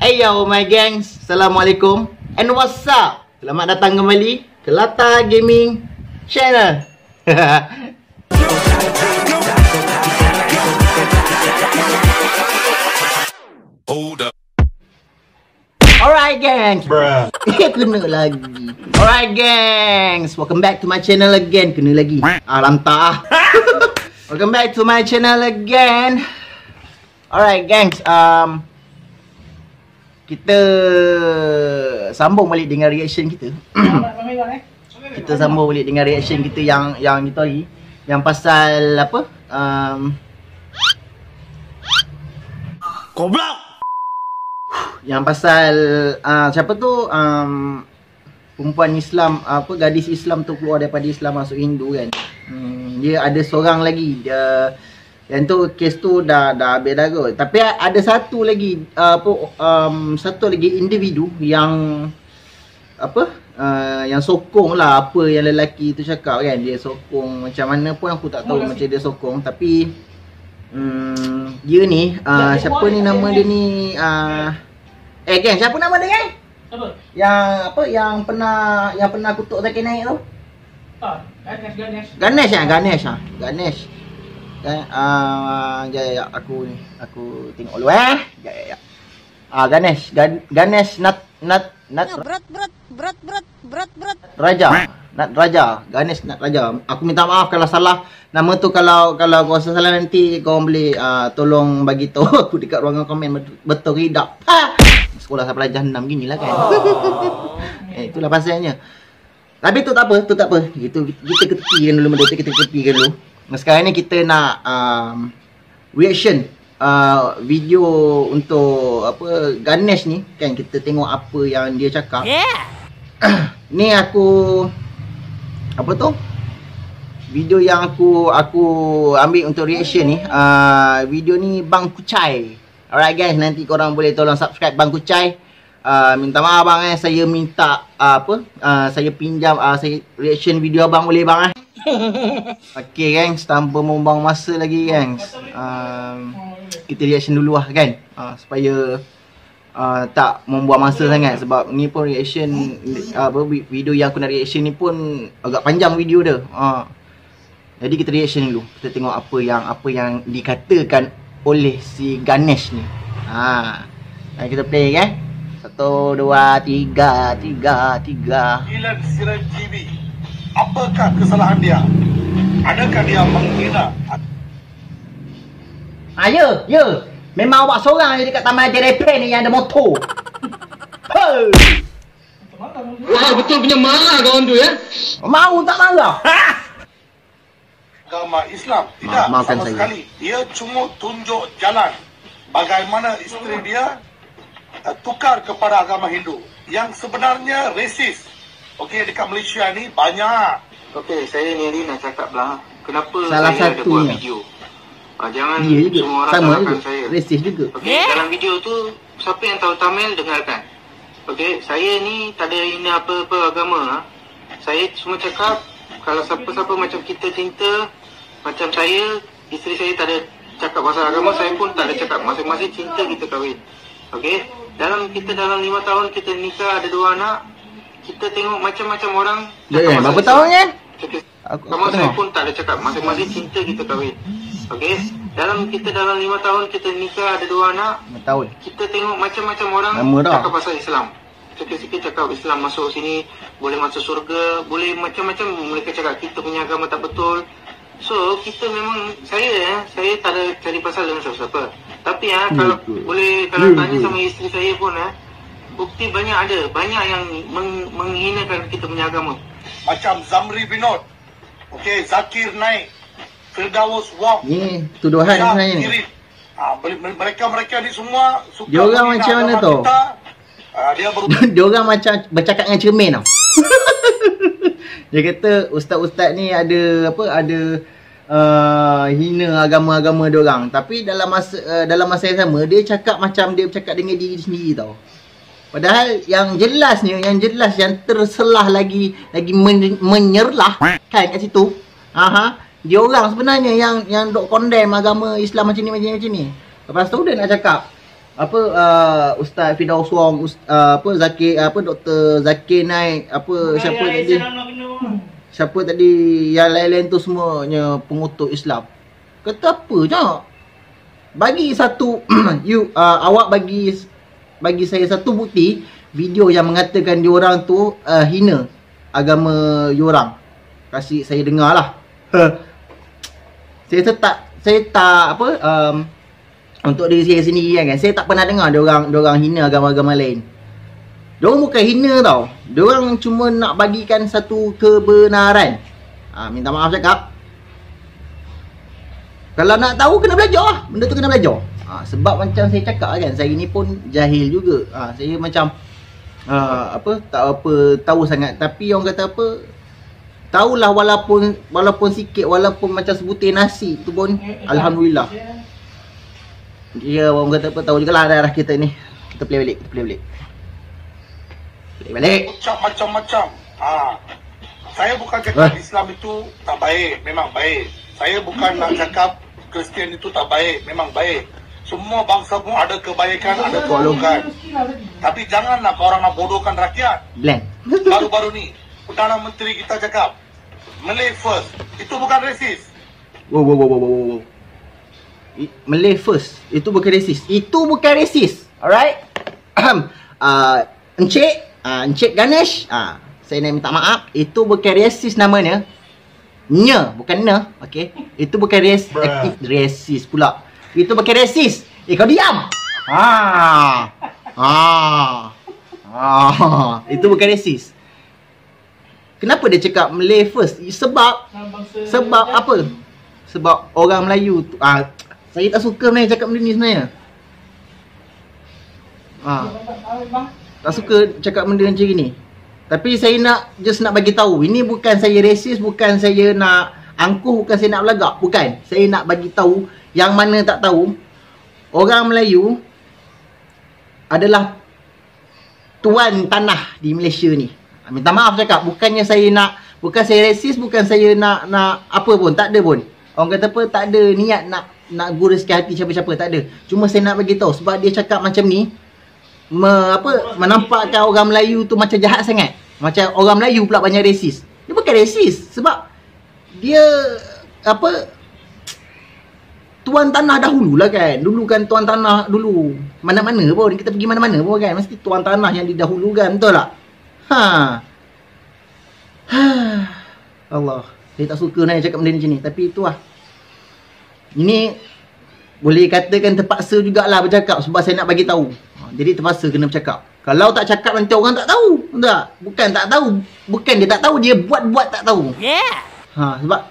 Hey yo my gangs, Assalamualaikum and what's up? Selamat datang kembali ke Lata Gaming Channel. Alright gangs, kena lagi. Alright gangs, welcome back to my channel again. Kena lagi. Lantak. Welcome back to my channel again. Alright gangs, kita sambung balik dengan reaction kita. Kita sambung balik dengan reaction kita yang itu hari, yang pasal apa? Goblok. Yang pasal siapa tu perempuan Islam, apa, gadis Islam tu keluar daripada Islam masuk Hindu kan. Dia ada seorang lagi, dia yang tu kes tu dah habis dah kot. Tapi ada satu lagi satu lagi individu yang apa, yang sokong lah apa yang lelaki tu cakap kan. Dia sokong macam mana pun aku tak tahu macam dia sokong. Tapi dia ni siapa ni nama dia ni, geng, siapa nama dia geng? Siapa? Yang apa, yang pernah kutuk Zaki naik tu? Ganesh. Ganesh. Ya, aku tengok dulu ya. Ganesh Raja. Ganesh Nat Raja. Aku minta maaf kalau salah nama tu. Kalau kau rasa salah nanti kau boleh tolong bagi tahu aku dekat ruangan komen betul ke tidak. Sekolah sampai jahanam ginilah kan. Itulah pasalnya. Tapi tu tak apa. Kita ketepikan dulu benda tu, kita ketepikan dulu. Sekarang ni kita nak reaction video untuk apa, Ganesh ni kan. Kita tengok apa yang dia cakap. Ni aku apa tu, video yang aku ambil untuk reaction ni. Video ni Bang Kucai. Alright guys, nanti korang boleh tolong subscribe Bang Kucai. Minta maaf bang, saya minta saya pinjam saya reaction video abang, boleh bang Okay gengs, tanpa membuang masa lagi gengs, kita reaction dulu lah kan, supaya tak membuang masa sangat. Sebab ni pun reaction video yang aku nak reaction ni pun agak panjang video dia. Jadi kita reaction dulu, kita tengok apa yang dikatakan oleh si Ganesh ni. Dan kita play kan. 1, 2, 3. Ilan Sirajivi, apakah kesalahan dia? Adakah dia menghina? Ya. Memang awak seorang je dekat Taman JDP ni yang ada motor. Betul punya marah kawan tu ya. Mau tak marah? Agama Islam tidak sama sekali. Dia cuma tunjuk jalan bagaimana isteri dia tukar kepada agama Hindu yang sebenarnya resis. Okey, dekat Malaysia ni banyak. Okey, saya ni nak cakap lah, kenapa salah saya ada buat satunya video. Jangan juga semua orang sama salahkan juga saya. resis juga. Okey, dalam video tu siapa yang tahu Tamil dengarkan. Okey, saya ni tak ada ini apa-apa agama. Saya cuma cakap kalau siapa-siapa macam kita cinta, macam saya, isteri saya tak ada cakap pasal agama, saya pun tak ada cakap. Masing-masing cinta kita kahwin. Okey, dalam 5 tahun kita nikah, ada 2 anak. Kita tengok macam-macam orang cakap berapa tahun ya? Sama saya pun tak ada cakap. Masing-masing cinta kita kahwin. Okey, dalam 5 tahun kita nikah, ada 2 anak. 5 tahun. Kita tengok macam-macam orang cakap pasal Islam. Sikit-sikit cakap Islam masuk sini boleh masuk surga, boleh macam-macam mereka cakap kita punya agama tak betul. So kita memang, saya tak ada cari pasal dengan siapa-siapa. Tapi kalau boleh, kalau tanya sama isteri saya pun bukti banyak yang menghinakan kita punya agama. Macam Zamri Binod, okey, Zakir Naik, Firdaus Wong. Ni tuduhan sebenarnya ni. Mereka ni semua suka. Dia orang macam mana tu? Dia orang macam bercakap dengan cermin tau. Dia kata ustaz-ustaz ni ada hina agama-agama dia orang. Tapi dalam masa yang sama dia cakap macam dia bercakap dengan diri sendiri tau. Padahal yang yang terselah lagi menyerlah kan kat situ. Dia orang sebenarnya yang dok condemn agama Islam macam ni. Lepas tu dia nak cakap apa Ustaz Firdaus Wong, apa Zakir, apa Dr. Zakir Naik, apa siapa tadi yang lain-lain tu semuanya pengutuk Islam. Kata apa je? Bagi satu awak bagi saya satu bukti video yang mengatakan diorang tu hina agama diorang. Kasih saya dengar lah. Saya tak apa untuk diri saya sendiri kan, saya tak pernah dengar diorang hina agama-agama lain. Diorang bukan hina tau. Diorang cuma nak bagikan satu kebenaran. Minta maaf cakap. Kalau nak tahu kena belajar lah. Benda tu kena belajar. Sebab macam saya cakap kan, saya ni pun jahil juga. Saya macam tak apa tahu sangat. Tapi orang kata apa, tahulah walaupun sikit, walaupun macam sebutir nasi tu pun alhamdulillah. Dia orang kata apa, tahu jugalah daerah kita ni. Kita play balik. Ucap macam-macam. Saya bukan cakap Islam itu tak baik, memang baik. Saya bukan nak cakap Kristian itu tak baik, memang baik. Semua bangsa pun ada kebaikan, ada keburukan. Tapi janganlah korang nak bodohkan rakyat. Baru-baru ni Perdana Menteri kita cakap Malay first. Itu bukan resis. Wow. Malay first. Itu bukan resis. Alright. Encik Ganesh, saya nak minta maaf. Itu bukan resis namanya. Bukan okey. Itu bukan resis pula. Itu bukan resis. Kau diam. Itu bukan resis. Kenapa dia cakap Malay first? Sebab apa? Sebab orang Melayu tu, saya tak suka main cakap benda ni sebenarnya. Tak suka cakap benda macam ni. Tapi saya nak bagi tahu, ini bukan saya resis, bukan saya nak angkuh, bukan saya nak belagak, bukan. Saya nak bagi tahu yang mana tak tahu, orang Melayu adalah tuan tanah di Malaysia ni. Minta maaf cakap, bukan saya resis, bukan saya nak apa pun, tak ada pun. Orang kata apa, tak ada niat nak guruskan hati siapa-siapa, tak ada. Cuma saya nak bagi tahu sebab dia cakap macam ni, menampakkan orang Melayu tu macam jahat sangat. Macam orang Melayu pula banyak resis. Dia bukan resis sebab dia tuan tanah dahulu lah kan. Dulu kan tuan tanah dulu. Mana-mana pun kita pergi mana-mana pun kan, mesti tuan tanah yang didahulukan, betul tak? Allah, saya tak suka nak cakap benda macam ni, tapi itulah. Ini boleh katakan terpaksa jugalah bercakap sebab saya nak bagi tahu. Jadi terpaksa kena bercakap. Kalau tak cakap nanti orang tak tahu. Tak? Bukan tak tahu. Bukan dia tak tahu, dia buat-buat tak tahu. Sebab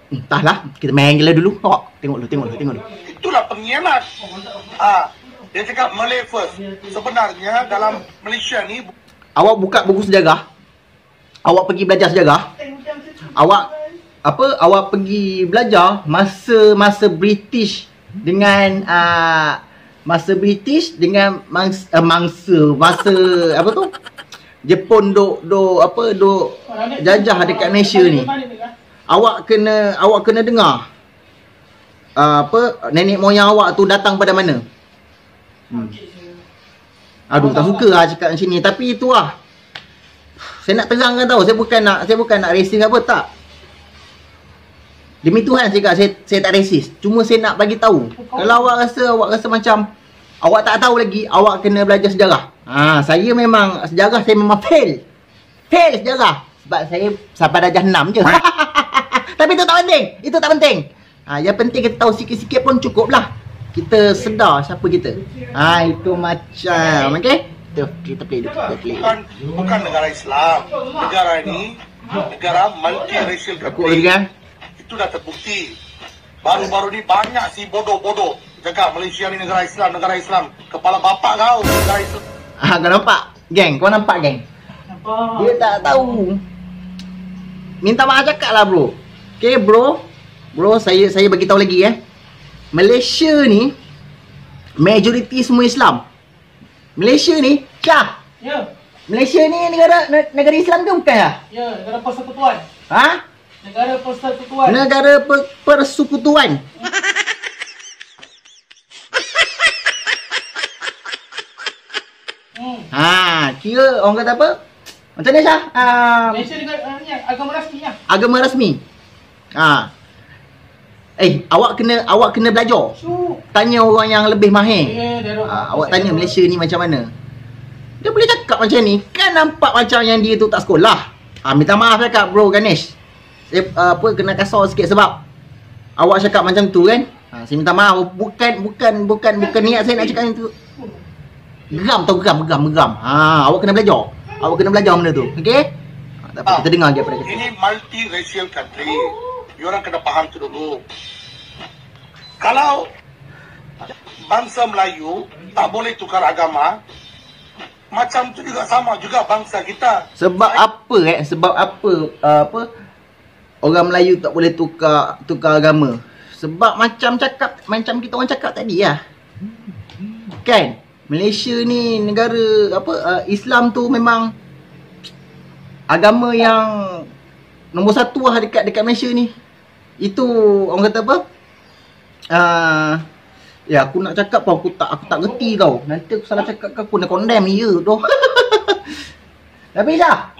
entahlah, kita main je lah dulu. Tengok dulu. Itulah pengkhianat. Dia cakap Malay first. Sebenarnya dalam Malaysia ni, awak buka buku sejarah. Awak pergi belajar sejarah. Awak pergi belajar masa British dengan masa apa tu? Jepun duk jajah dekat Malaysia ni. Awak kena dengar. Nenek moyang awak tu datang pada mana? Aduh, tak suka lah cakap macam ni, tapi itu lah. Saya nak terangkan tahu, saya bukan nak resis apa, tak. Demi Tuhan saya cakap, saya tak resis. Cuma saya nak bagi tahu. Kalau awak rasa macam awak tak tahu lagi, awak kena belajar sejarah. Saya memang fail sejarah. Sebab saya sampai darjah 6 je. Tapi itu tak penting. Yang penting kita tahu sikit-sikit pun cukup lah. Kita sedar siapa kita. Itu macam, okey? Kita play. Bukan negara Islam. Negara ini negara multi-racial country. Itu dah terbukti. Baru-baru ni banyak si bodoh-bodoh cakap Malaysia ni negara Islam. Kepala bapak kau negara Islam. Kau nampak? Geng, kau nampak geng? Dia tak tahu. Minta maaf cakap lah bro. Okay bro, saya bagi tahu lagi Malaysia ni majoriti semua Islam. Malaysia ni Syah. Ya. Malaysia ni negara Islam ke bukan lah? Ya, negara persekutuan. Negara persekutuan. Negara persekutuan. Kira orang kata apa? Macam ni Syah? Malaysia dengan agama rasmi lah. Agama rasmi. Awak kena belajar. Tanya orang yang lebih mahir. Awak tanya Malaysia ni macam mana. Dia boleh cakap macam ni. Kan nampak macam yang dia tu tak sekolah. Minta maaf cakap bro Ganesh. Saya kena kasar sikit sebab awak cakap macam tu kan. Saya minta maaf. Bukan niat saya nak cakap macam tu. Geram. Awak kena belajar. Awak kena belajar benda tu. Okey? Tak apa, kita dengar je pada kita. Ini multi-racial country. You orang kena faham tu dulu. Kalau bangsa Melayu tak boleh tukar agama, macam tu juga sama juga bangsa kita. Sebab apa orang Melayu tak boleh tukar agama? Sebab macam kita orang cakap tadi lah. Kan? Malaysia ni negara Islam tu memang agama yang nombor satu lah dekat Malaysia ni. Itu orang kata apa? Aku nak cakap pun aku tak reti tau. Nanti aku salah cakap aku nak condemn ya tu. Tapi Syah,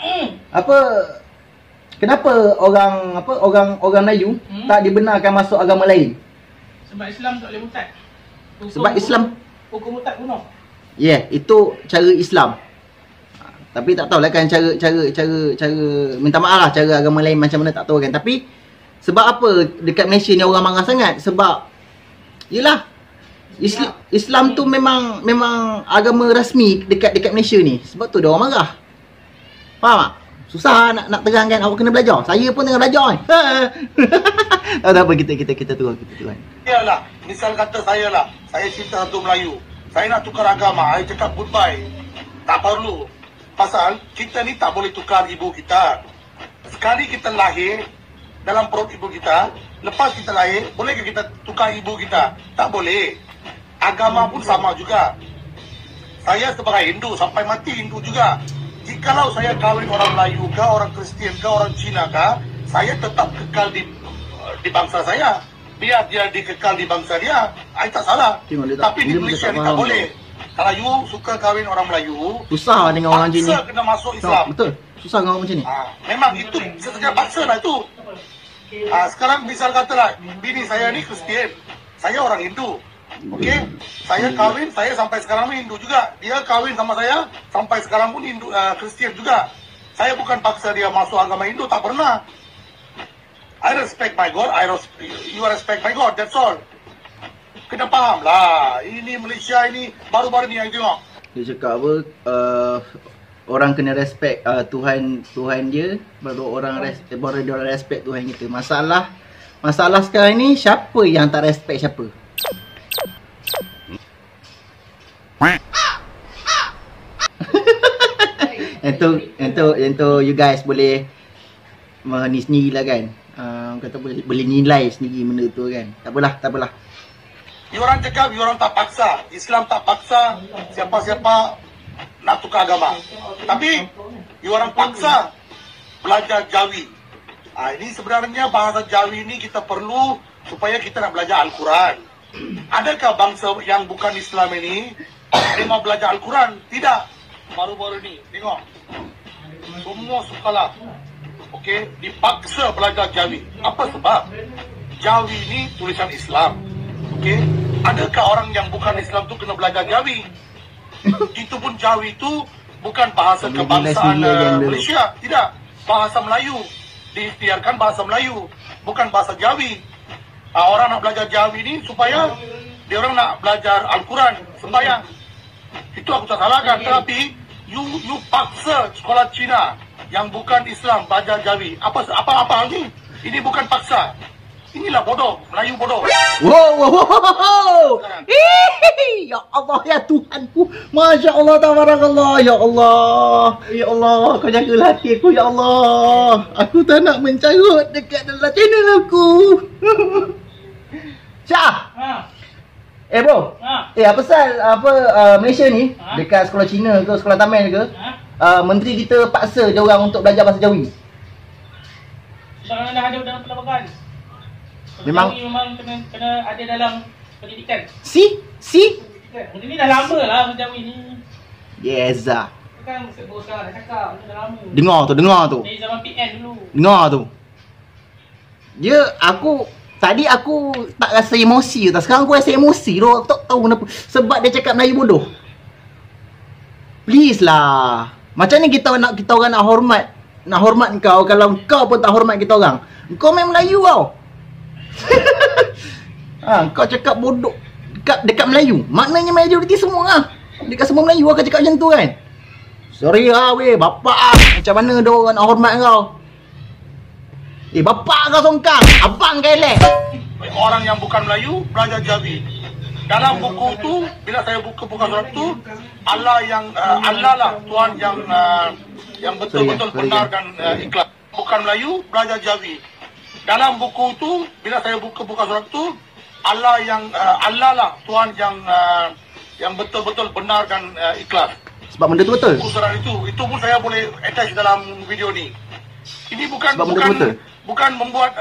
kenapa orang Melayu tak dibenarkan masuk agama lain? Sebab Islam tak boleh murtad. Sebab Islam hukum murtad bunuh. Itu cara Islam. Tapi tak tahulah kan cara minta maaf lah cara agama lain macam mana tak tahu kan. Tapi sebab apa dekat Malaysia ni orang marah sangat? Sebab yelah Islam tu memang agama rasmi dekat Malaysia ni. Sebab tu dia orang marah. Faham tak? Susah nak terangkan. Awak kena belajar. Saya pun tengah belajar kan. Tak apa, kita turun. Yalah, misal kata saya lah, saya cinta satu Melayu. Saya nak tukar agama, saya cakap goodbye. Tak perlu. Pasal kita ni tak boleh tukar ibu kita. Sekali kita lahir dalam perut ibu kita, lepas kita lahir, bolehkah kita tukar ibu kita? Tak boleh. Agama pun sama juga. Saya sebagai Hindu, sampai mati Hindu juga. Jikalau saya kahwin orang Melayu ke, orang Kristian ke, orang Cina ke, saya tetap kekal di bangsa saya. Biar dia dikekal di bangsa dia, tak salah. Tapi di Malaysia ni tak boleh. Kalau you suka kahwin orang Melayu, susah dengan orang Cina. Paksa kena masuk Islam. Betul. Susah dengan orang macam ni. Memang itu sesuatu paksa lah itu. Sekarang misal katalah, bini saya ni Kristian, saya orang Hindu. Okey, saya kahwin, saya sampai sekarang pun Hindu juga. Dia kahwin sama saya, sampai sekarang pun Hindu, Kristian juga. Saya bukan paksa dia masuk agama Hindu, tak pernah. I respect my God, you respect my God, that's all. Kena faham lah, ini Malaysia ini baru-baru ni yang tengok. Dia cakap apa, orang kena respect Tuhan dia, baru dia orang respect Tuhan kita. Masalah sekarang ni, siapa yang tak respect siapa? Yang tu you guys boleh ni sendiri lah kan. Kata boleh nilai sendiri benda tu kan. Tak apalah. You orang cakap, you orang tak paksa. Islam tak paksa siapa-siapa nak tukar agama. Tapi you orang paksa belajar Jawi. Ini sebenarnya bahasa Jawi ini kita perlu supaya kita nak belajar Al-Quran. Adakah bangsa yang bukan Islam ini dia mau belajar Al-Quran? Tidak. Baru-baru ni tengok, semua sekolah dipaksa belajar Jawi. Apa sebab? Jawi ni tulisan Islam. Adakah orang yang bukan Islam tu kena belajar Jawi? Itu pun Jawi tu bukan bahasa kebangsaan Malaysia. Tidak. Bahasa Melayu. Diikhtiarkan bahasa Melayu, bukan bahasa Jawi. Orang nak belajar Jawi ni supaya dia orang nak belajar Al-Quran, sembahyang. Itu aku tak salahkan. Tapi you paksa sekolah Cina yang bukan Islam belajar Jawi. Apa hal ni? Ini bukan paksa. Inilah bodoh, Melayu bodoh. Wow. Ya Allah, ya Tuhanku. Masya Allah, tabarakallah. Ya Allah, kau jagalah hati aku, ya Allah. Aku tak nak mencarut dekat dalam channel aku. Syah. Bro. Apa pasal Malaysia ni dekat sekolah Cina ke sekolah Tamil ke, menteri kita paksa dia orang untuk belajar bahasa Jawi. Jangan dah ada dalam perlembagaan. Memang kena ada dalam pendidikan. Si? Ini dah lama lah bahasa Jawi ni. Yes ah. Kan Ustaz Bosa dah cakap dah lama. Dengar tu. Dari zaman PN dulu. Dengar tu. Tadi aku tak rasa emosi tau. Sekarang aku rasa emosi tu. Aku tak tahu kenapa. Sebab dia cakap Melayu bodoh. Please lah. Macam ni kita orang nak hormat. Nak hormat kau kalau kau pun tak hormat kita orang. Kau main Melayu tau. Kau cakap bodoh dekat Melayu. Maknanya majoriti semua lah. Dekat semua Melayu akan cakap macam tu kan. Sorry lah weh, bapak macam mana dia orang nak hormat kau? Bapak kau songkang, abang kau elek. Orang yang bukan Melayu belajar Jawi. Dalam buku tu, bila saya buka surat tu, Allah lah Tuhan yang betul-betul benar dan ikhlas. Bukan Melayu belajar Jawi. Dalam buku tu, bila saya buka surat tu, Allah lah Tuhan yang betul-betul benar dan ikhlas. Sebab benda tu betul. Surat itu pun saya boleh attach dalam video ni. Ini bukan membuat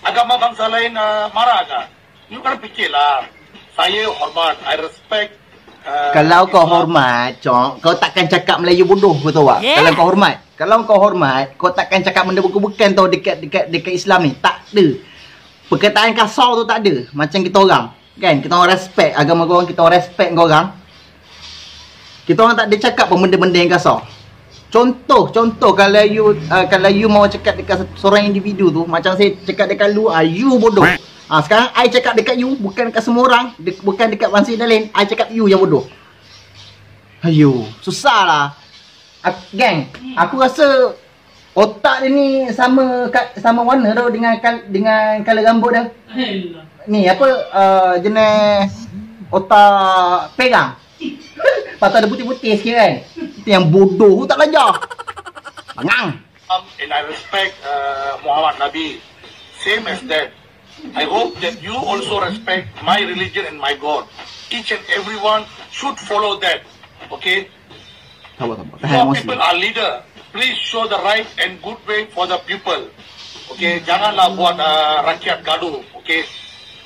agama bangsa lain marah kan. You kan fikirlah. Saya hormat, I respect. Kalau kau hormat, Cok, kau takkan cakap Melayu bodoh, betul tak? Yeah. Kalau kau hormat, kau takkan cakap benda bukan tau dekat Islam ni. Tak ada. Perkataan kasar tu tak ada. Macam kita orang. Kan? Kita orang respect agama kau orang, kita orang respect kau orang. Kita orang tak ada cakap pun benda-benda yang kasar. Contoh kalau you mau cakap dekat seorang individu tu, macam saya cakap dekat lu, you bodoh. Sekarang I cakap dekat you, bukan dekat semua orang, bukan dekat bangsa lain, I cakap you yang bodoh. Ayo, susah lah. Gang, aku rasa otak dia ni sama warna tau dengan color rambut dia. Ni apa jenis otak perang. Patut ada putih-putih sikit kan. Itu yang bodoh tu tak belajar. Bangang. And I respect Muhammad Nabi. Same as that. I hope that you also respect my religion and my God. Each and everyone should follow that. Okay? Your people are leader. Please show the right and good way for the people. Okay? Janganlah buat rakyat gaduh. Okay?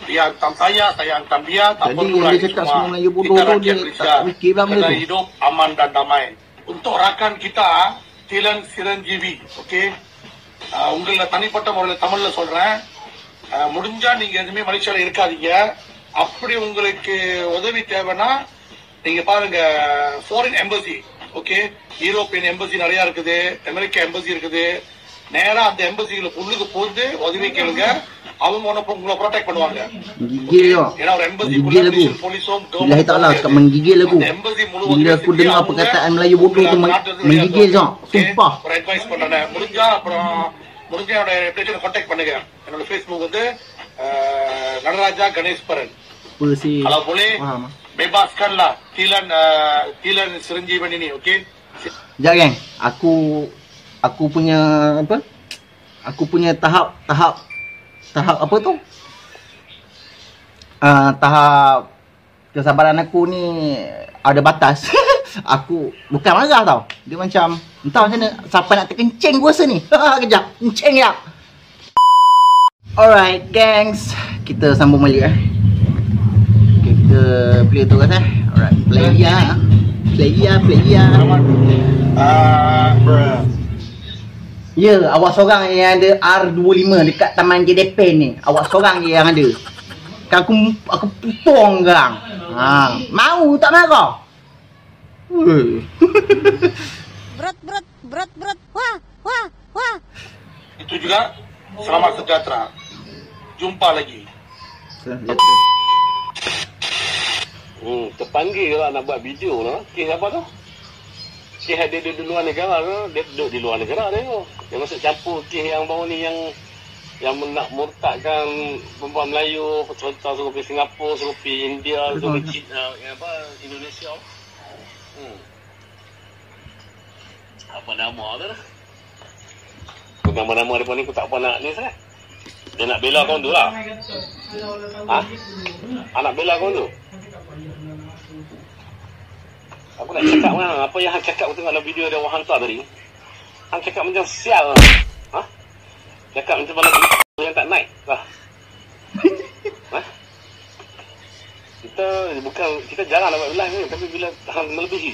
Dia hantam saya hantam dia. Tak perlulah dia cakap semua Melayu bodoh tu, dia tak fikir lah benda tu. Hidup aman dan damai. Untuk rakan kita, Tilan Siranjeevi, okay? உங்களை தனிப்பட்ட முறையில் தமிழ்ல சொல்றேன். முடிஞ்சா நீங்க எதுவுமே மலேசியால இருக்காதீங்க. அப்படி உங்களுக்கு உதவி தேவைன்னா நீங்க பாருங்க foreign embassy, okay? European embassy நிறைய இருக்குது, அமெரிக்கா எம்பசி இருக்குது. நேரா அந்த எம்பசிகளை உள்ளுக்கு போட்டு உதவி கேளுங்க. அவங்க உங்களை ப்ரொடெக்ட் பண்ணுவாங்க. ஏன்னா ஒரு எம்பசி போலீஸும் Billahi ta'ala cakap menggigil aku. Bila aku dengar perkataan Melayu bodoh tu menggigil Jok. Sumpah. ஒரு அட்வைஸ் பண்ணேன். முடிஞ்சா என்னோட ரெப்யூட்டேஷனை கான்டாக்ட் பண்ணுங்க. என்னோட Facebook வந்து நடராஜா Ganeswaran. Kalau boleh bebaskanlah Tilan Siranjeevi ini, okey? Sekejap geng. Aku punya apa? Aku punya tahap apa tu? Tahap kesabaran aku ni ada batas. Aku bukan marah tau. Dia macam entah macam mana, siapa nak terkencing aku rasa ni. Kejap, kencing ya. Alright gengs, kita sambung balik Kita play tu kan. Alright, play ya. Ya, awak seorang yang ada R25 dekat Taman JDP ni. Awak seorang je yang ada. Kan aku potong sekarang. Mau tak marah? Berat. Wah. Itu juga selamat sejahtera. Jumpa lagi. Terpanggil lah nak buat video lah. Kes apa tu? Kes ada di luar negara ke? Dia duduk di luar negara dia tu. Dia masuk campur kes yang baru ni yang nak murtadkan perempuan Melayu, contoh suruh pergi Singapura, suruh pergi India, suruh pergi Indonesia. Apa nama tu lah? Nama-nama mereka ni aku tak apa nak ni sangat. Dia nak bela kau tu lah. Nak bela kau tu? Aku nak cakap mana? Apa yang hang cakap aku tengok dalam video dia orang hantar tadi. Hang cakap macam sial lah. Cakap macam mana yang tak naik lah. Kita jarang nak buat live ni, tapi bila hang melebihi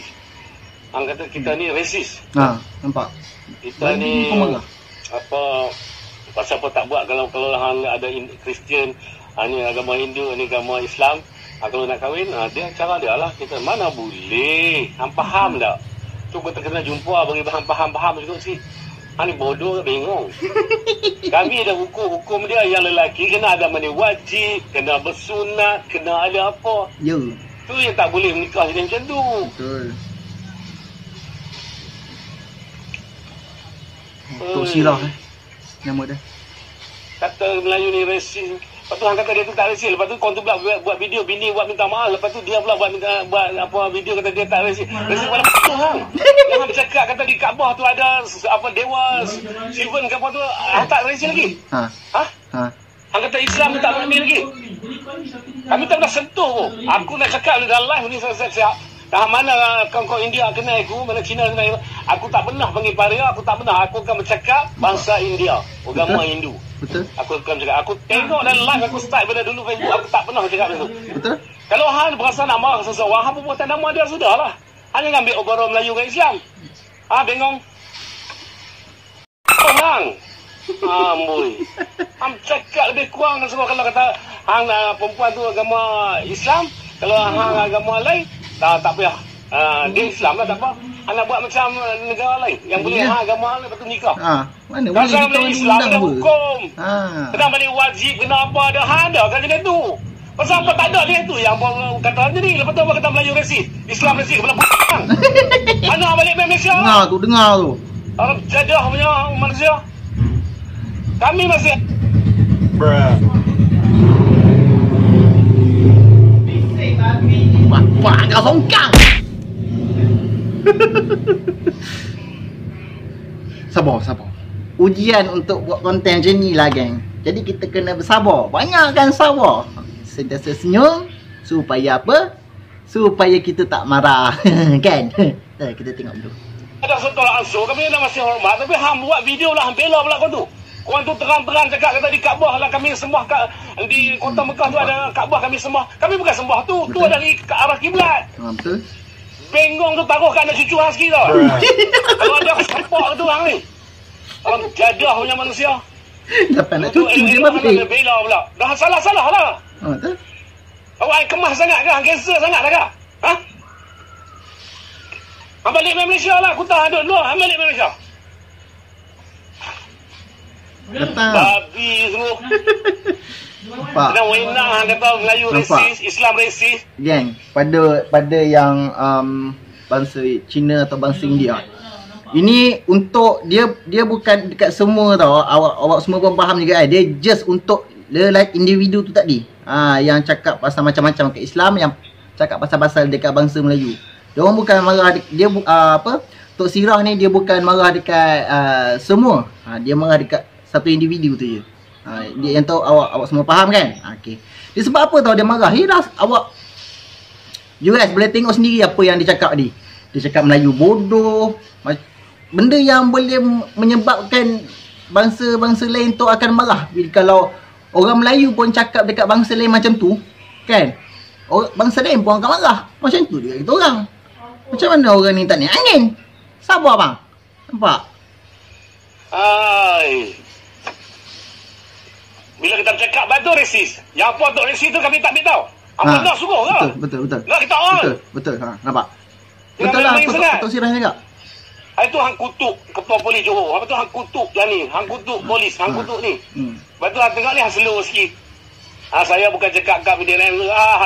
Hang kata kita ni resis. Nampak. Kita ni apa pasal apa tak buat kalau hang ada Kristian, ni agama Hindu, ni agama Islam, kalau nak kahwin, dia cara dia lah. Kita mana boleh. Hang faham tak? Tu kita kena jumpa bagi hang faham juga sikit. Ni bodoh bingung. Kami ada hukum dia yang lelaki kena ada mani wajib, kena bersunat, kena ada apa. Ya. Tu yang tak boleh menikah macam tu. Betul. Tok Sirah nama dia. Kata Melayu ni resis. Lepas tu hang kata dia tu tak resis. Lepas tu kau tu pula buat video bini buat minta maaf. Lepas tu dia pula buat apa video kata dia tak resis. Resis pada apa hang? Jangan bercakap kata di Kaabah tu ada apa dewa Shivan ke apa tu. Tak resis lagi. Hang kata Islam tu tak berani lagi. Kami tak pernah sentuh pun. Aku nak cakap dalam live ni siap. Mana kau India kenal aku, mana Cina kenal aku. Tak pernah panggil paria, aku tak pernah. Aku akan bercakap bangsa India, agama Hindu. Betul. Aku akan bercakap. Aku tengok dalam live aku start pada dulu Facebook, aku tak pernah bercakap macam tu. Betul. Kalau hang berasa nak marah seseorang, hang pun buatan nama dia sudahlah. Hanya ngambil obrolan Melayu dengan Islam. Bengong. Orang. Amboi. Hang cakap lebih kurang semua kalau kata hang perempuan tu agama Islam, kalau hang agama lain tak payah. Dia Islam lah tak apa. Anak buat macam negara lain yang boleh agama lain lepas tu nikah. Mana boleh kita orang Islam ada hukum. Kena balik wajib, kena apa ada kan macam tu. Pasal apa tak ada dia tu yang kata macam ni. Lepas tu apa kata Melayu resis, Islam resis kepala p***ang. Mana balik Malaysia? Dengar tu. Orang jadah punya manusia. Kami masih Bapak kau songkang. Sabar. Ujian untuk buat konten macam ni lah geng. Jadi kita kena bersabar. Banyakkan sabar. Sentiasa senyum. Supaya apa? Supaya kita tak marah. Kan? Kita tengok dulu. ada sentuh langsung, kami dah masih hormat. Tapi hang buat video lah, hang bela pula kau tu. Korang tu terang-terang cakap kata di Kaabah lah kami sembah di kota Mekah tu ada Kaabah kami sembah. Kami bukan sembah tu, tu dari ke arah kiblat. Betul. Bengong tu taruh kat anak cucu hang sikit tau. Kalau ada sepak tu hang ni. Orang jadah punya manusia. Dapat nak cucu dia mati. Bela pula. Dah salah-salah lah. Betul. Awak kemas sangat ke? Cancer sangat dah ke? Ha? Hang balik Malaysia lah. Aku tak ada luar. Hang balik Malaysia. Datang. Babi semua. Nampak. Kena wenang hang kata Melayu resis, Islam resis. Geng, pada yang bangsa Cina atau bangsa India. Ini untuk dia bukan dekat semua tau. Awak semua pun faham juga. Dia just untuk like individu tu tadi. Yang cakap pasal macam-macam ke Islam, yang cakap pasal-pasal dekat bangsa Melayu. Dia orang bukan marah dia Tok Sirah ni dia bukan marah dekat semua. Dia marah dekat satu individu tu je. Dia yang tahu awak semua faham kan? Okey. Dia sebab apa tahu dia marah? Awak US boleh tengok sendiri apa yang dia cakap ni. Dia cakap Melayu bodoh. Benda yang boleh menyebabkan bangsa-bangsa lain tu akan marah. Kalau orang Melayu pun cakap dekat bangsa lain macam tu, kan? Bangsa lain pun akan marah. Macam tu juga kita orang. Macam mana orang ni tak naik angin? Sabar bang. Nampak? Bila kita cakap batu resis, yang apa tu resis tu kami tak tahu. Apa dah suruh ke? Betul. Nak kita on. Betul. Nampak? Betul lah Tok Sirah cakap. Itu hang kutuk ketua polis Johor. Apa tu hang kutuk yang ni, hang kutuk polis, hang kutuk ni. Lepas tu hang tengok ni hang slow sikit. Saya bukan cakap kat dia lain.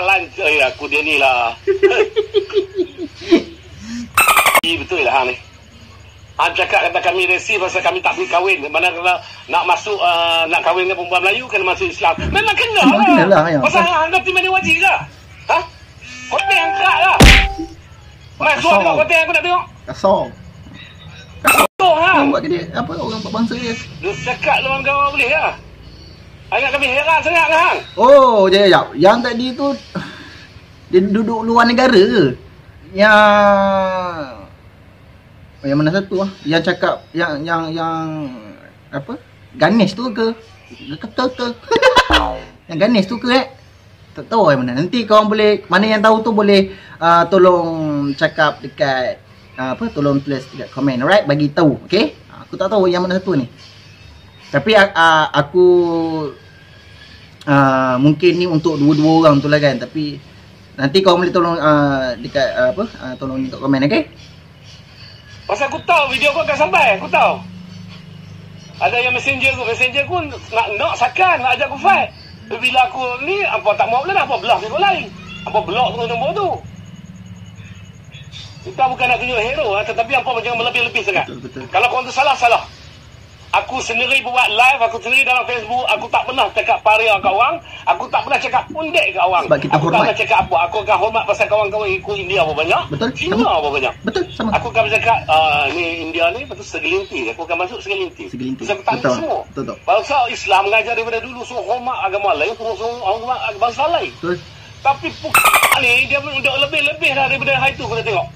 Lancar aku dia ni lah. Betul lah hang ni. Hang cakap kata kami resis pasal kami tak boleh kahwin. Mana kena nak masuk nak kahwin dengan perempuan Melayu kena masuk Islam. Memang kena lah. Pasal hang nanti mana wajib ke? Ha? Konten yang kerak lah. Masuk tengok konten aku nak tengok. Kasar. Hang buat ke dia? Apa orang bangsa dia? Dia cakap lawan kawan boleh lah. Agak kami heran sangat ke hang? Oh, jap. Yang tadi tu dia duduk luar negara ke? Yang mana satu lah? Yang cakap yang apa? Ganesh tu ke? Yang Ganesh tu ke Tak tahu yang mana. Nanti korang boleh, mana yang tahu tu boleh tolong cakap dekat tolong tulis dekat komen. Alright, bagi tahu. Okey? Aku tak tahu yang mana satu ni. Tapi aku mungkin ni untuk dua-dua orang tu lah kan. Tapi nanti kau boleh tolong dekat tolong dekat komen, okey? Pasal aku tahu video kau akan sampai, aku tahu. Ada yang messenger aku nak sakan, nak ajak aku fight. Bila aku ni, apa tak mau lah, apa belah video lain. Apa blok tu nombor tu. Kita bukan nak tunjuk hero, tetapi apa jangan melebih-lebih sangat. Betul. Kalau kau tu salah. Aku sendiri buat live, aku sendiri dalam Facebook, aku tak pernah cakap paria kat orang, aku tak pernah cakap pundek kat orang. Sebab kita aku hormat. tak pernah cakap apa, aku akan hormat pasal kawan-kawan ikut India apa banyak. Betul. Cina apa banyak. Betul, sama. Aku akan bercakap, ni India ni betul segelintir. Aku akan masuk segelintir. Segelintir. Sebab aku tak Betul. semua. Betul. Bangsa Islam mengajar daripada dulu suruh hormat agama lain, suruh hormat bangsa lain. Betul. Tapi ni dia dah lebih-lebih dah daripada hari tu kita tengok.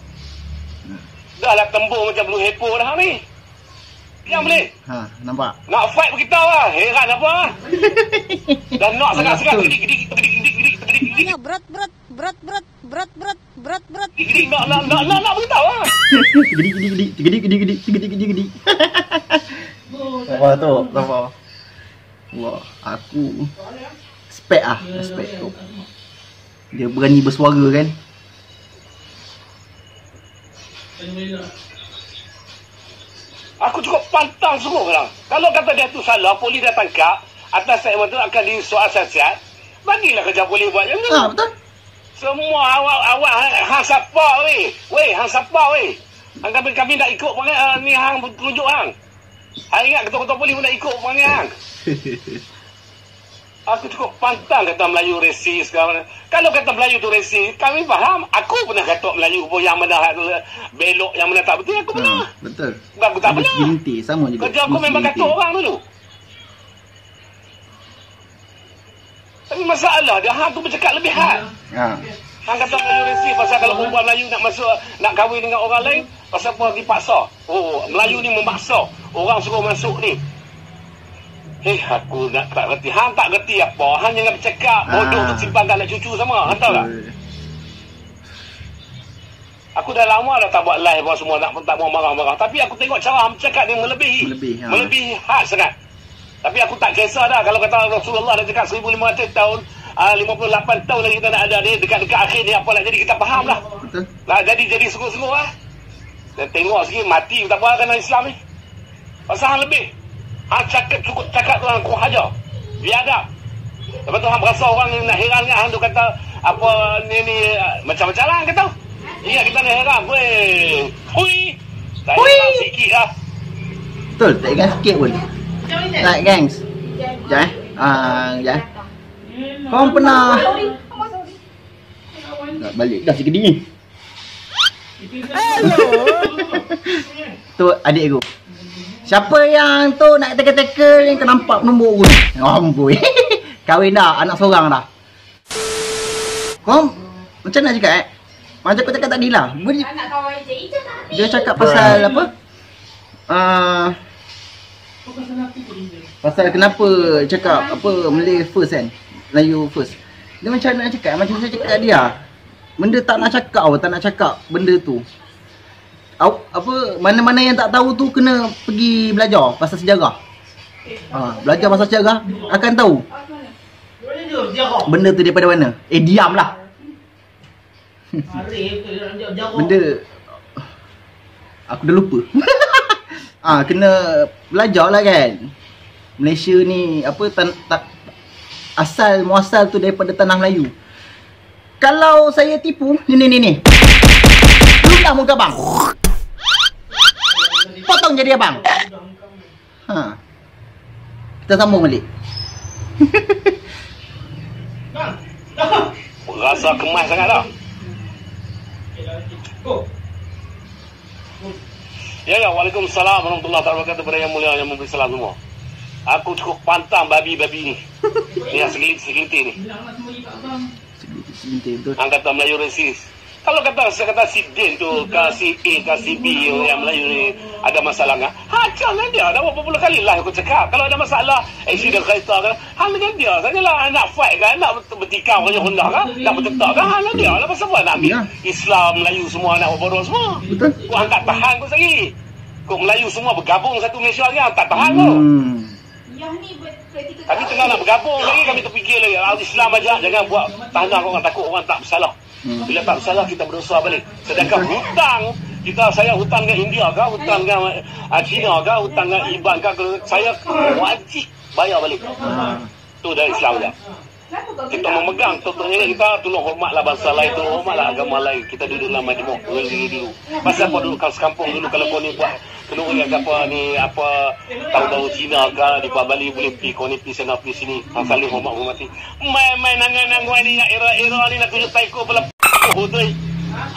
Dah lah tembung macam blue hippo dah ni. Diam boleh. Nampak. Nak fight beritahu lah. Heran apa? Dan nak sangat-sangat gedik. Ya, berat. Gedik nak beritahu lah. Gedi. Apa tu? Apa? Wah, aku respect tu. Dia berani bersuara kan. Aku cukup pantang semua orang. Kalau kata dia tu salah, polis dah tangkap, atas segmen tu akan disoal siasat, bagilah kerja polis buat macam tu. Betul. Semua awak hang siapa weh? Hang siapa weh? Hang kami nak ikut ni hang tunjuk hang. Hang ingat ketua-ketua polis pun nak ikut panggil hang. Aku cukup pantang kata Melayu resis. Kalau kata Melayu tu resis, kami faham. Aku pernah kata Melayu pun yang mana belok, yang mana tak betul, aku pernah. Betul. Bukan aku tak pernah. Segelintir, sama juga. Kerja aku memang kata orang dulu. Tapi masalah dia, hang tu bercakap lebih had. Hang kata Melayu resis pasal kalau perempuan Melayu nak masuk, nak kahwin dengan orang lain, pasal apa dipaksa. Melayu ni memaksa. Orang suruh masuk ni. Aku tak reti. Hang tak reti apa. Hang jangan bercakap bodoh tu simpan kat anak cucu sama. Hang tahu tak? Aku dah lama dah tak buat live apa semua. Tak mau marah-marah. Tapi aku tengok cara hang bercakap ni melebihi. Melebihi had sangat. Tapi aku tak kisah dah. Kalau kata Rasulullah dah cakap 1500 tahun, 58 tahun lagi kita nak ada ni. Dekat-dekat akhir ni apa nak jadi, kita faham lah. Betul. Jadi sungguh-sungguh lah. Dan tengok sikit mati tak apa kena Islam ni. Pasal hang lebih. Hang cukup cakap tu hang kurang hajar. Biadab. Lepas tu hang berasa orang nak heran dengan hang tu kata apa ni macam-macam lah kata. Ingat kita nak heran. Hui. Tak heran sikit lah. Betul, tak ingat sikit pun. Tak gengs. Sekejap sekejap. Kau pernah tak balik dah si gedi ni. Tu adik aku. Siapa yang tu nak teka-teka yang kau nampak nombor aku ni? Amboi. Kahwin dah, anak seorang dah. Kau macam nak cakap macam aku cakap tadi lah. Dia cakap pasal apa? Pasal kenapa cakap apa Malay first kan? Melayu first. Dia macam nak cakap, macam saya cakap dia. Benda tak nak cakap benda tu. Apa mana-mana yang tak tahu tu kena pergi belajar pasal sejarah. Belajar pasal sejarah akan tahu. Benda tu daripada mana? Diamlah. Benda aku dah lupa. Kena belajar lah kan. Malaysia ni apa asal muasal tu daripada tanah Melayu. Kalau saya tipu ni. Lulah muka bang. Potong jadi abang. Kita sambung balik. Rasa kemas sangat dah. Ya, Waalaikumsalam warahmatullahi wabarakatuh kepada yang mulia yang memberi salam semua. Aku cukup pantang babi-babi ni. Ni yang segelintir ni. Segelintir betul. Hang kata Melayu resis. Kalau kata si Din tu, si A, si B yang Melayu ni ada masalah kan, jangan dia. Dah berapa puluh kali lah aku cakap. Kalau ada masalah, accident kereta kan, dengan dia sajalah. Nak fight kan, nak bertikam kan, rendah kan, nak bertetak kan, dengan dia lah. Pasal apa nak ambil Islam, Melayu semua nak berbodoh semua. Betul. Kau hang tak tahan kau sehari. Kau Melayu semua bergabung satu Malaysia lagi, hang tak tahan kau. Kami tengah nak bergabung lagi, kami terfikir lagi. Islam aja, jangan buat tanah kau orang takut orang tak bersalah. Bila tak bersalah kita berdosa balik. Sedangkan hutang, kita saya hutang dengan India ke, hutang dengan China ke, hutang dengan Iban ke, saya wajib bayar balik. Itu dari Islam je. Kita memegang, contohnya kita tolong hormatlah bangsa lain, tolong hormatlah agama lain. Kita duduk dalam majmuk dulu. Pasal apa dulu kalau sekampung dulu kalau kau ni buat kenuri apa ni apa tahu-tahu Cina ke di Bali boleh pergi kau ni pergi sana pergi sini. Hang saling hormati. Main nangan-nangan ni era-era ni nak tunjuk taiko pula.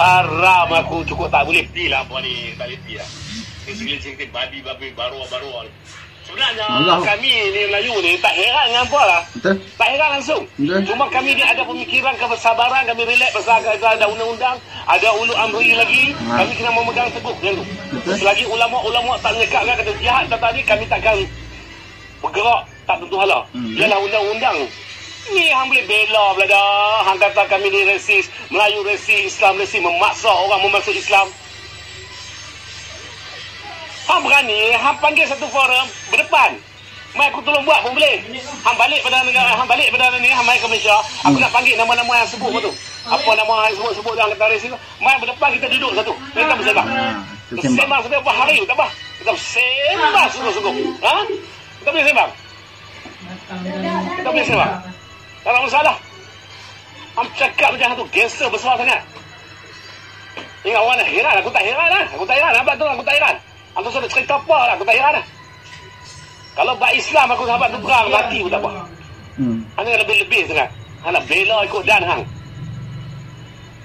Haram aku cukup tak boleh pergi lah apa ni, tak boleh pergi lah. Singkit babi baru. Sebenarnya kami ni Melayu ni tak heran dengan apa lah. Betul. Tak heran langsung. Betul. Cuma kami ni ada pemikiran kebersabaran, kami relax pasal ada undang-undang, ada ulul amri lagi, kami kena memegang teguh yang tu. Selagi ulama-ulama tak menyekatkan kata jihad tadi, kami takkan bergerak tak tentu hala. Ialah undang-undang. Ni hang boleh bela belada. Hang kata kami ni resis, Melayu resis, Islam resis, memaksa orang memasuk Islam. Hang berani, hang panggil satu forum berdepan. Mai aku tolong buat pun boleh. Hang balik pada negara, hang balik pada ni, hang mai ke Malaysia. Aku nak panggil nama-nama yang sebut tu. Apa nama yang sebut dalam kata resis tu. Mai berdepan kita duduk satu. Kita bersembang. Bersembang sampai berapa hari tak apa. Kita bersembang sungguh-sungguh. Ha? Kita boleh sembang. Kita boleh sembang. Tak ada masalah. Hang cakap macam tu, gangster besar sangat. Ingat orang nak heran, aku tak heran lah. Aku tak heran, abang tu aku tak heran. Aku sudah cerita apa lah, aku tak heran lah. Kalau bak Islam aku sahabat tu perang, mati pun tak apa. Hang lebih-lebih sangat. Hang nak bela ikut dan hang.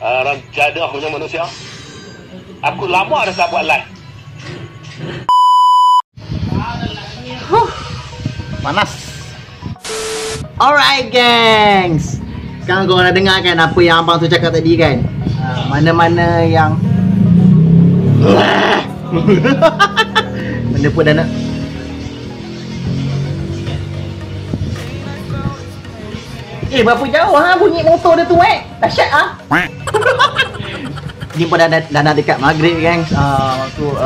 Orang jadah punya manusia. Aku lama dah tak buat live. Panas. Alright gengs. Sekarang korang dah dengar kan apa yang abang tu cakap tadi kan. Mana-mana yang benda pun dah nak. Berapa jauh bunyi motor dia tu dahsyat Ni pun dah nak dekat maghrib gengs. Aku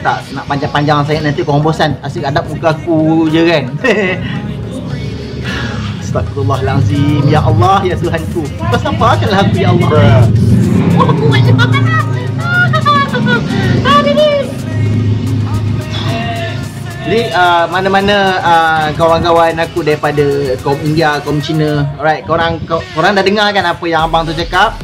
tak nak panjang-panjang sangat, nanti korang bosan. Asyik adab muka aku je kan. Astagfirullahalazim. Ya Allah, ya Tuhanku. Kau sabarkanlah aku ya Allah. Aku macam jadi mana-mana kawan-kawan aku daripada kaum India, kaum Cina, alright, korang dah dengar kan apa yang abang tu cakap.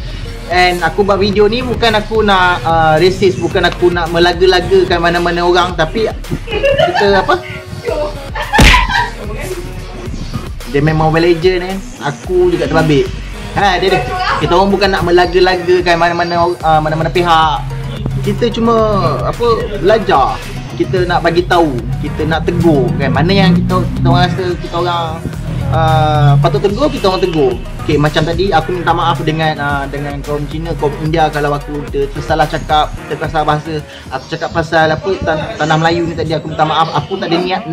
And aku buat video ni bukan aku nak racist, bukan aku nak melaga-lagakan mana-mana orang, tapi kita apa? Dia memang Mobile Legend aku juga terbabit. Dia. Kita orang bukan nak melaga-lagakan mana-mana pihak. Kita cuma belajar. Kita nak bagi tahu, kita nak tegur kan. Mana yang kita orang rasa kita orang patut tegur, kita orang tegur. Okey, macam tadi aku minta maaf dengan kaum Cina, kaum India kalau aku tersalah cakap, terkasar bahasa. Aku cakap pasal tanah Melayu ni tadi, aku minta maaf. Aku tak ada niat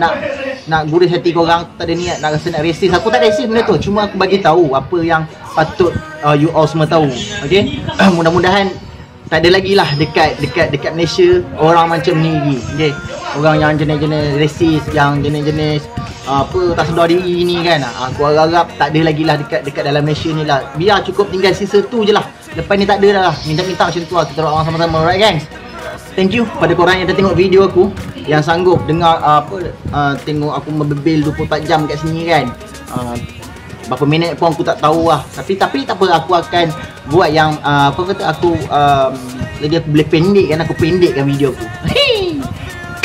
nak gurus hati korang, tak ada niat nak rasa nak racist. Aku tak racist benda tu. Cuma aku bagi tahu apa yang patut you all semua tahu. Okey. Mudah-mudahan tak ada lagi lah dekat Malaysia orang macam ni lagi. Okay. Orang yang jenis-jenis racist, yang jenis-jenis tak sedar diri ni kan. Aku harap tak ada lagi lah dekat dalam Malaysia ni lah. Biar cukup tinggal sisa tu je lah. Lepas ni tak ada dah lah. Minta-minta macam tu lah. Kita orang sama-sama. Alright guys. Thank you pada korang yang dah tengok video aku, yang sanggup dengar tengok aku membebel 24 jam kat sini kan. Berapa minit pun aku tak tahu lah. Tapi tak apa, aku akan buat yang aku lagi aku boleh pendekkan video aku.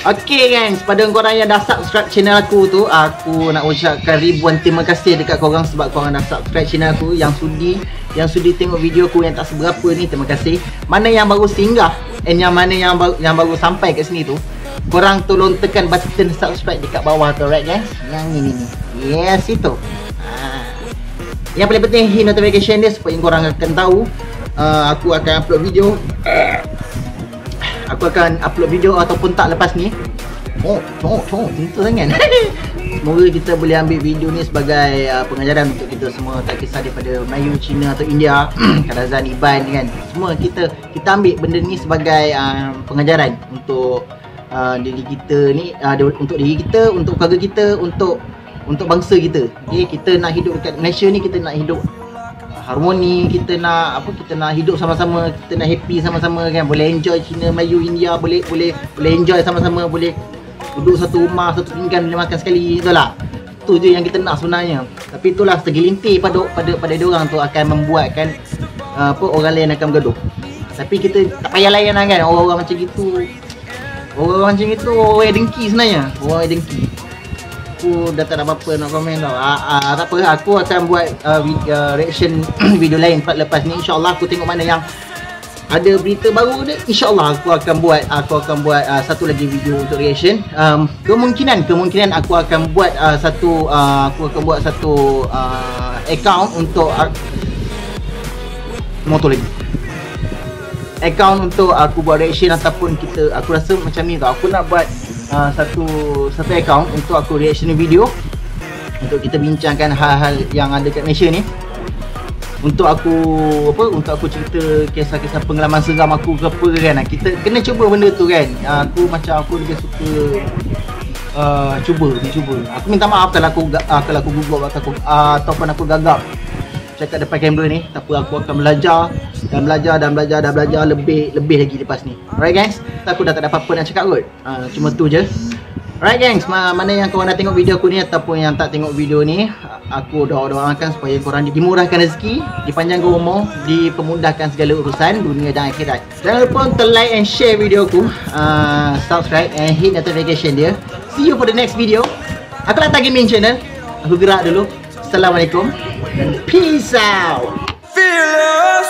Okay guys, pada korang yang dah subscribe channel aku tu, aku nak ucapkan ribuan terima kasih dekat korang sebab korang dah subscribe channel aku. Yang sudi tengok video aku yang tak seberapa ni, terima kasih. Mana yang baru singgah and yang mana yang baru sampai kat sini tu, korang tolong tekan button subscribe dekat bawah tu, right guys? Yang ni. Yes, itu. Yang paling penting, hit notification dia supaya korang akan tahu aku akan upload video. Aku akan upload video ataupun tak lepas ni. Tentu sangat. Semoga kita boleh ambil video ni sebagai pengajaran untuk kita semua, tak kisah daripada Melayu, Cina atau India, Kadazan, Iban kan. Semua kita ambil benda ni sebagai pengajaran untuk diri kita ni, untuk diri kita, untuk keluarga kita, untuk bangsa kita. Okay, kita nak hidup dekat Malaysia ni, kita nak hidup harmoni, kita nak hidup sama-sama, kita nak happy sama-sama kan. Boleh enjoy Cina, Melayu, India, boleh enjoy sama-sama, boleh duduk satu rumah, satu pinggan, boleh makan sekali, betul tak? Itu je yang kita nak sebenarnya. Tapi itulah segelintir pada diorang tu akan membuatkan orang lain akan bergaduh. Tapi kita tak payah layan lah kan orang-orang macam gitu. Orang macam itu orang yang dengki sebenarnya. Orang yang dengki. Aku dah tak ada apa-apa nak komen tau. Tak apa, aku akan buat reaction video lain lepas ni. InsyaAllah aku tengok mana yang ada berita baru ni, InsyaAllah aku akan buat satu lagi video untuk reaction. Kemungkinan aku akan buat satu account untuk motor lagi. Account untuk aku buat reaction ataupun aku rasa macam ni tau. Aku nak buat satu account untuk aku reaction video, untuk kita bincangkan hal-hal yang ada kat Malaysia ni. Untuk aku cerita kisah-kisah pengalaman seram aku ke apa kan. Kita kena cuba benda tu kan. Aku lebih suka cuba. Aku minta maaf kalau aku gugup ataupun aku gagap cakap depan kamera ni. Tak apa, aku akan belajar lebih lagi lepas ni. Alright guys, aku dah tak ada apa-apa nak cakap kot. Cuma tu je. Alright gengs, mana yang korang dah tengok video aku ni ataupun yang tak tengok video ni, aku doakan supaya korang dimurahkan rezeki, dipanjangkan umur, dipermudahkan segala urusan dunia dan akhirat. Jangan lupa untuk like and share video aku, subscribe and hit notification dia. See you for the next video. Aku nak tagih main channel. Aku gerak dulu. Assalamualaikum and peace out. Fearless.